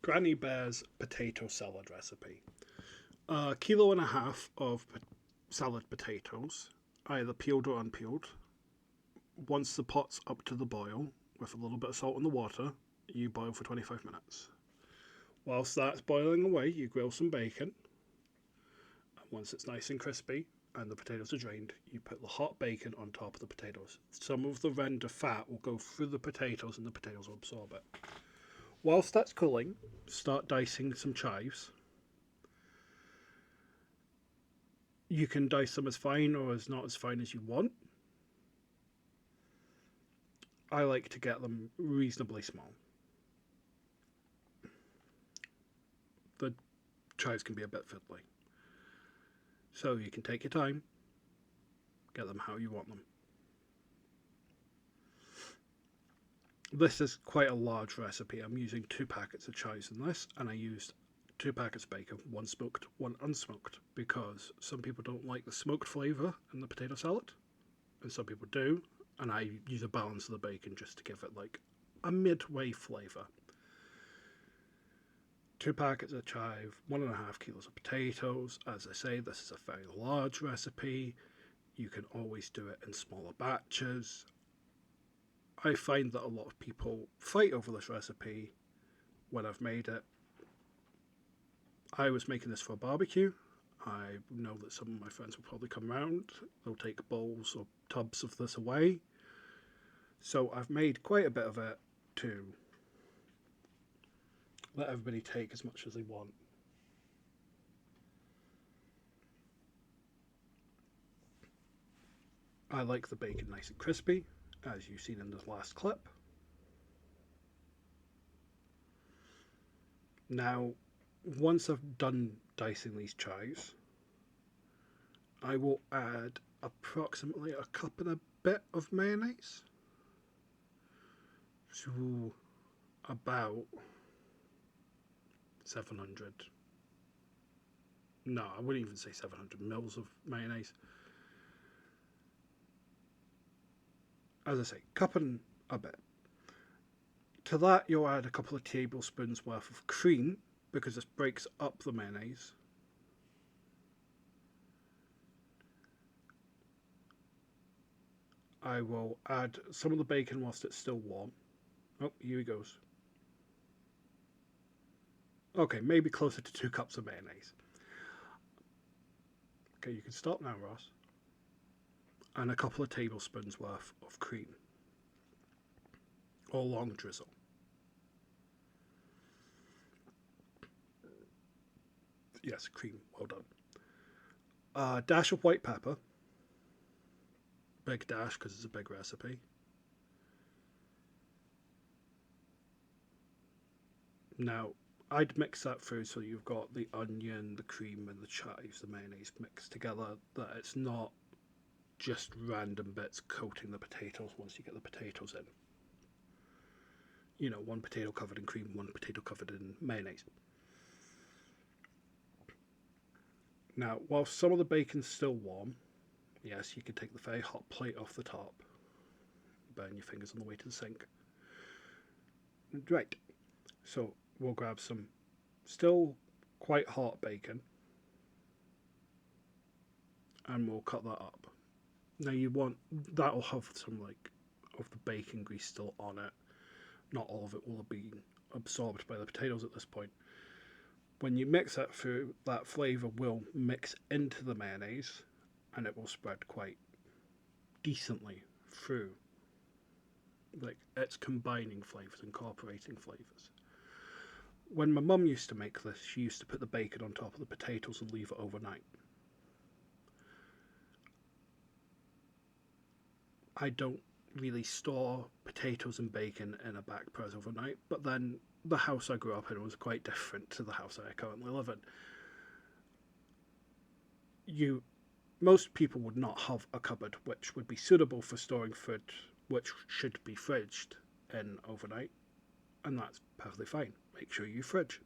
Granny Bear's potato salad recipe. A kilo and a half of salad potatoes, either peeled or unpeeled. Once the pot's up to the boil, with a little bit of salt in the water, you boil for 25 minutes. Whilst that's boiling away, you grill some bacon. And once it's nice and crispy and the potatoes are drained, you put the hot bacon on top of the potatoes. Some of the render fat will go through the potatoes and the potatoes will absorb it. Whilst that's cooling, start dicing some chives. You can dice them as fine or as not as fine as you want. I like to get them reasonably small. The chives can be a bit fiddly. So you can take your time, get them how you want them. This is quite a large recipe. I'm using 2 packets of chives in this, and I used 2 packets of bacon, 1 smoked, 1 unsmoked, because some people don't like the smoked flavour in the potato salad, and some people do, and I use a balance of the bacon just to give it like a midway flavour. 2 packets of chive, 1.5 kilos of potatoes. As I say, this is a very large recipe. You can always do it in smaller batches. I find that a lot of people fight over this recipe when I've made it. I was making this for a barbecue. I know that some of my friends will probably come round. They'll take bowls or tubs of this away. So I've made quite a bit of it to let everybody take as much as they want. I like the bacon nice and crispy, as you've seen in this last clip. Now, once I've done dicing these chives, I will add approximately a cup and a bit of mayonnaise. So about 700. No, I wouldn't even say 700 mils of mayonnaise. As I say, cup and a bit. To that, you'll add a couple of tablespoons worth of cream because this breaks up the mayonnaise. I will add some of the bacon whilst it's still warm. Oh, here he goes. Okay, maybe closer to 2 cups of mayonnaise. Okay, you can stop now, Ross. And a couple of tablespoons worth of cream. Or long drizzle. Yes, cream, well done. A dash of white pepper. Big dash because it's a big recipe. Now, I'd mix that through so you've got the onion, the cream, and the chives, the mayonnaise mixed together, that it's not just random bits coating the potatoes once you get the potatoes in. You know, 1 potato covered in cream, 1 potato covered in mayonnaise. Now, while some of the bacon's still warm, yes, you can take the very hot plate off the top. Burn your fingers on the way to the sink. Right, so we'll grab some still quite hot bacon and we'll cut that up. Now you want, that'll have some like of the bacon grease still on it. Not all of it will have been absorbed by the potatoes at this point. When you mix that through, that flavour will mix into the mayonnaise and it will spread quite decently through. Like, it's combining flavours, incorporating flavours. When my mum used to make this, she used to put the bacon on top of the potatoes and leave it overnight. I don't really store potatoes and bacon in a back press overnight, but then the house I grew up in was quite different to the house I currently live in. Most people would not have a cupboard which would be suitable for storing food which should be fridged in overnight, and that's perfectly fine. Make sure you fridge.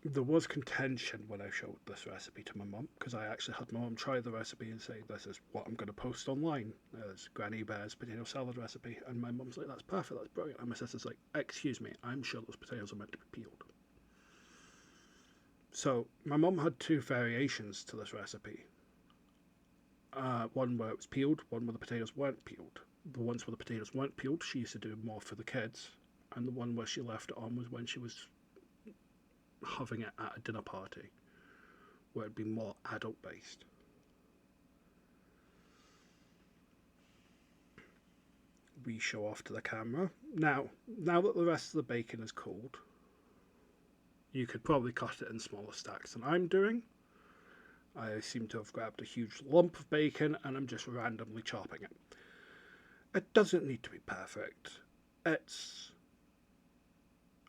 there was contention when I showed this recipe to my mum, because I actually had my mum try the recipe and say, this is what I'm going to post online as Granny Bear's potato salad recipe. And my mum's like, that's perfect, that's brilliant. And my sister's like, excuse me, I'm sure those potatoes are meant to be peeled. So my mum had two variations to this recipe. One where it was peeled, one where the potatoes weren't peeled. The ones where the potatoes weren't peeled, she used to do more for the kids. And the one where she left it on was when she was having it at a dinner party, where it'd be more adult based. We show off to the camera. Now that the rest of the bacon is cooled, you could probably cut it in smaller stacks than I'm doing. I seem to have grabbed a huge lump of bacon and I'm just randomly chopping it. It doesn't need to be perfect. It's...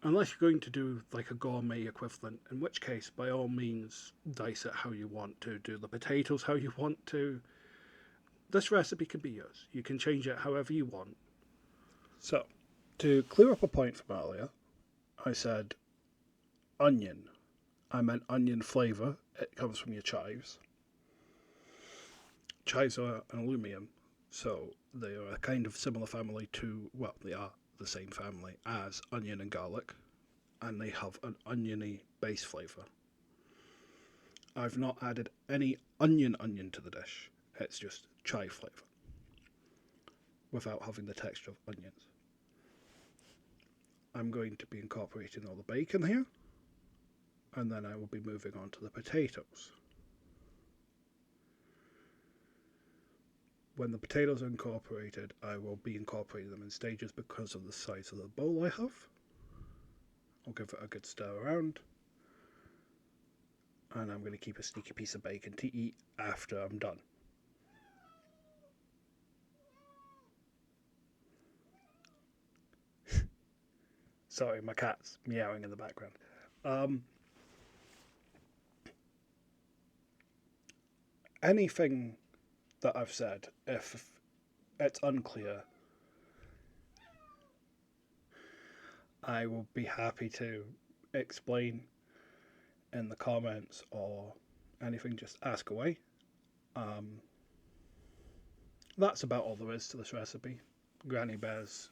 unless you're going to do like a gourmet equivalent, in which case, by all means, dice it how you want to, do the potatoes how you want to. This recipe can be yours. You can change it however you want. So, to clear up a point from earlier, I said onion. I meant onion flavour. It comes from your chives. Chives are an aluminium, so they are a kind of similar family to, well, they are the same family as onion and garlic, and they have an oniony base flavour. I've not added any onion to the dish. It's just chive flavour, without having the texture of onions. I'm going to be incorporating all the bacon here, and then I will be moving on to the potatoes. When the potatoes are incorporated, I will be incorporating them in stages because of the size of the bowl I have. I'll give it a good stir around, and I'm going to keep a sneaky piece of bacon to eat after I'm done. Sorry, my cat's meowing in the background. Anything that I've said, if it's unclear, I will be happy to explain in the comments or anything, just ask away. That's about all there is to this recipe. Granny Bear's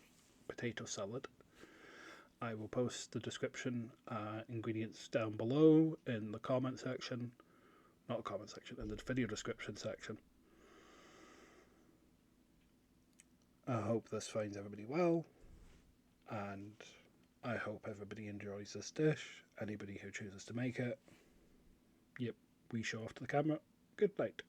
potato salad. I will post the description ingredients down below in the comment section. Not the comment section, in the video description section. I hope this finds everybody well, and I hope everybody enjoys this dish. Anybody who chooses to make it. Yep, we show off to the camera. Good night.